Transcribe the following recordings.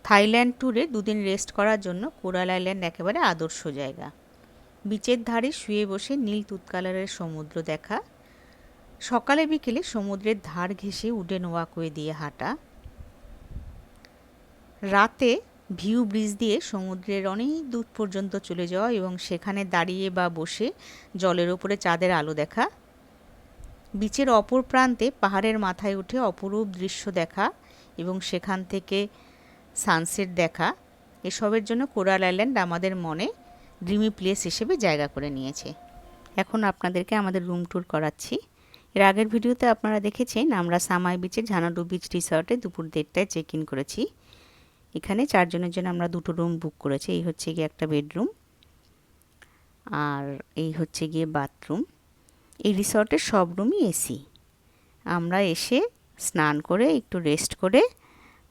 Thailand ট্যুরে দুদিন rest করার জন্য কোরাল আইল্যান্ড একেবারে আদর্শ জায়গা। বিচের ধারে শুয়ে বসে নীল তুঁত কালারের সমুদ্র দেখা, সকালে বিকেলে সমুদ্রের ধার ঘেঁষে উডেন ওয়াকওয়ে দিয়ে হাঁটা, রাতে ভিউ ব্রিজ দিয়ে সমুদ্রের অনেক দূর পর্যন্ত চলে যাওয়া এবং সেখানে দাঁড়িয়ে বা বসে জলের ওপরে চাঁদের আলো দেখা, বিচের অপর প্রান্তে পাহাড়ের মাথায় উঠে অপরূপ দৃশ্য দেখা এবং সেখান থেকে সানসেট দেখা, এসবের জন্য কোরাল আইল্যান্ড আমাদের মনে ড্রিমি প্লেস হিসেবে জায়গা করে নিয়েছে। এখন আপনাদেরকে আমাদের রুম ট্যুর করাচ্ছি। এর আগের ভিডিওতে আপনারা দেখেছেন আমরা সামাই বিচের ঝানাডু বিচ রিসর্টে দুপুর 1:30টায় চেক ইন করেছি। এখানে 4 জনের জন্য আমরা 2টো রুম বুক করেছি। এই হচ্ছে গিয়ে একটা বেডরুম আর এই হচ্ছে গিয়ে বাথরুম। এই রিসর্টের সব রুমই এসি। আমরা এসে স্নান করে একটু রেস্ট করে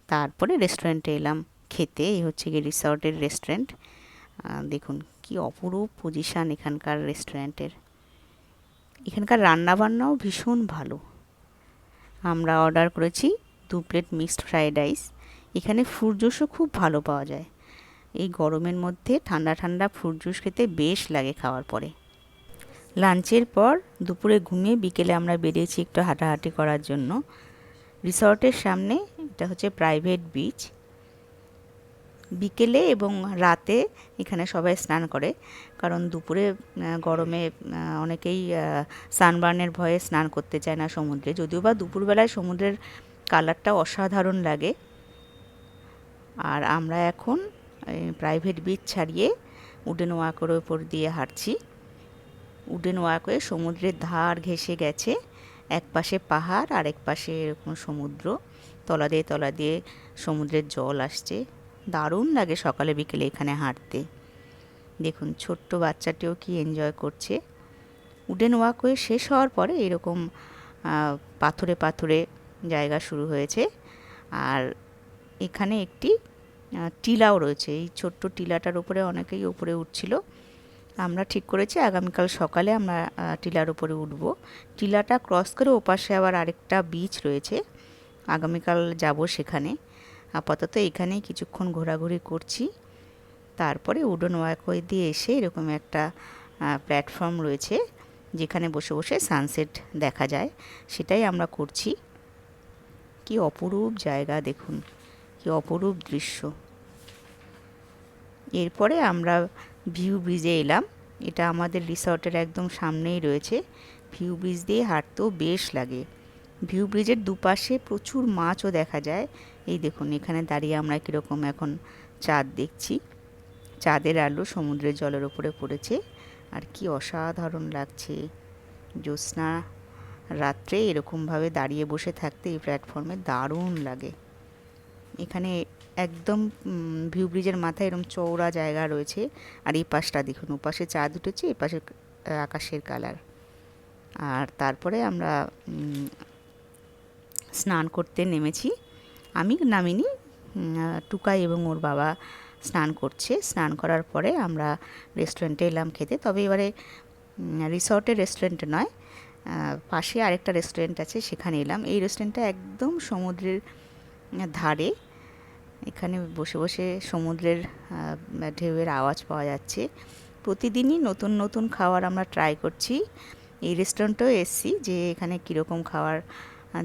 তারপরে রেস্টুরেন্টে এলাম খেতে। এই হচ্ছে গিয়ে রিসর্টের রেস্টুরেন্ট। দেখুন কি অপরূপ পজিশান এখানকার রেস্টুরেন্টের। এখানকার রান্নাবান্নাও ভীষণ ভালো। আমরা অর্ডার করেছি 2 প্লেট মিক্সড ফ্রাইড রাইস। এখানে ফ্রুট জুসও খুব ভালো পাওয়া যায়। এই গরমের মধ্যে ঠান্ডা ঠান্ডা ফ্রুট জুস খেতে বেশ লাগে খাওয়ার পরে। লাঞ্চের পর দুপুরে ঘুমিয়ে বিকেলে আমরা বেরিয়েছি একটু হাঁটাহাঁটি করার জন্য। রিসর্টের সামনে এটা হচ্ছে প্রাইভেট বিচ। বিকেলে এবং রাতে এখানে সবাই স্নান করে, কারণ দুপুরে গরমে অনেকেই সানবার্নের ভয়ে স্নান করতে চায় না সমুদ্রে। যদিও বা দুপুরবেলায় সমুদ্রের কালারটা অসাধারণ লাগে। আর আমরা এখন প্রাইভেট বিচ ছাড়িয়ে উডেন ওয়াকওয়ের ওপর দিয়ে হাঁটছি। উডেন ওয়াকওয়ে সমুদ্রের ধার ঘেঁষে গেছে। এক পাশে পাহাড় আর এক পাশে এরকম সমুদ্র, তলা দিয়ে সমুদ্রের জল আসছে। দারুণ লাগে সকালে বিকেলে এখানে হাঁটতে। দেখুন ছোট্ট বাচ্চাটিও কি এনজয় করছে। উডেন ওয়াকওয়ে শেষ হওয়ার পরে এরকম পাথরে পাথরে জায়গা শুরু হয়েছে। আর এখানে একটি টিলাও রয়েছে। এই ছোট্ট টিলাটার উপরে অনেকেই উপরে উঠছিল। আমরা ঠিক করেছি আগামীকাল সকালে আমরা টিলার উপরে উঠব। টিলাটা ক্রস করে ওপাশে আবার আরেকটা বিচ রয়েছে, আগামীকাল যাব সেখানে। আপাতত এখানেই কিছুক্ষণ ঘোরাঘুরি করছি। তারপরে উডেন ওয়াকওয়ে দিয়ে এসে এরকম একটা প্ল্যাটফর্ম রয়েছে যেখানে বসে বসে সানসেট দেখা যায়, সেটাই আমরা করছি। কি অপরূপ জায়গা দেখুন, কি অপরূপ দৃশ্য। এরপরে আমরা ভিউ ব্রিজে এলাম। এটা আমাদের রিসর্টের একদম সামনেই রয়েছে। ভিউ ব্রিজ দিয়ে হাঁটতেও বেশ লাগে। ভিউ ব্রিজের দুপাশে প্রচুর মাছও দেখা যায়। এই দেখুন এখানে দাঁড়িয়ে আমরা কীরকম এখন চাঁদ দেখছি। চাঁদের আলো সমুদ্রের জলের উপরে পড়েছে আর কি অসাধারণ লাগছে। জ্যোৎস্না রাত্রে এরকমভাবে দাঁড়িয়ে বসে থাকতে এই প্ল্যাটফর্মে দারুণ লাগে। এখানে একদম ভিউ ব্রিজের মাথায় এরকম চওড়া জায়গা রয়েছে। আর এই পাশটা দেখুন, ওপাশে চাঁদ উঠেছে, এই পাশে আকাশের কালার। আর তারপরে আমরা স্নান করতে নেমেছি। আমি নামিনি, টুকাই এবং ওর বাবা স্নান করছে। স্নান করার পরে আমরা রেস্টুরেন্টে এলাম খেতে। তবে এবারে রিসর্টের রেস্টুরেন্টে নয়, পাশে আরেকটা রেস্টুরেন্ট আছে সেখানে এলাম। এই রেস্টুরেন্টটা একদম সমুদ্রের ধারে। এখানে বসে বসে সমুদ্রের ঢেউয়ের আওয়াজ পাওয়া যাচ্ছে। প্রতিদিনই নতুন নতুন খাবার আমরা ট্রাই করছি। এই রেস্টুরেন্টেও এসছি যে এখানে কীরকম খাবার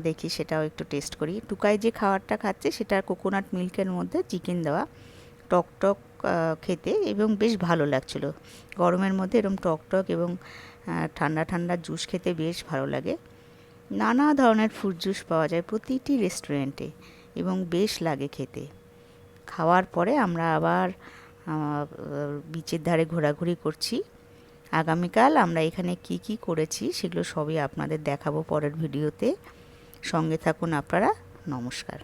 দেখি সেটাও একটু টেস্ট করি। টুকাই যে খাবারটা খাচ্ছে সেটা কোকোনাট মিল্কের মধ্যে চিকেন দেওয়া, টক টক খেতে এবং বেশ ভালো লাগছিলো। গরমের মধ্যে এরকম টক টক এবং ঠান্ডা ঠান্ডা জুস খেতে বেশ ভালো লাগে। নানা ধরনের ফ্রুট জুস পাওয়া যায় প্রতিটি রেস্টুরেন্টে এবং বেশ লাগে খেতে। খাওয়ার পরে আমরা আবার বিচের ধারে ঘোরাঘুরি করছি। আগামীকাল আমরা এখানে কি কি করেছি সেগুলো সবই আপনাদের দেখাবো পরের ভিডিওতে। সঙ্গে থাকুন আপনারা। নমস্কার।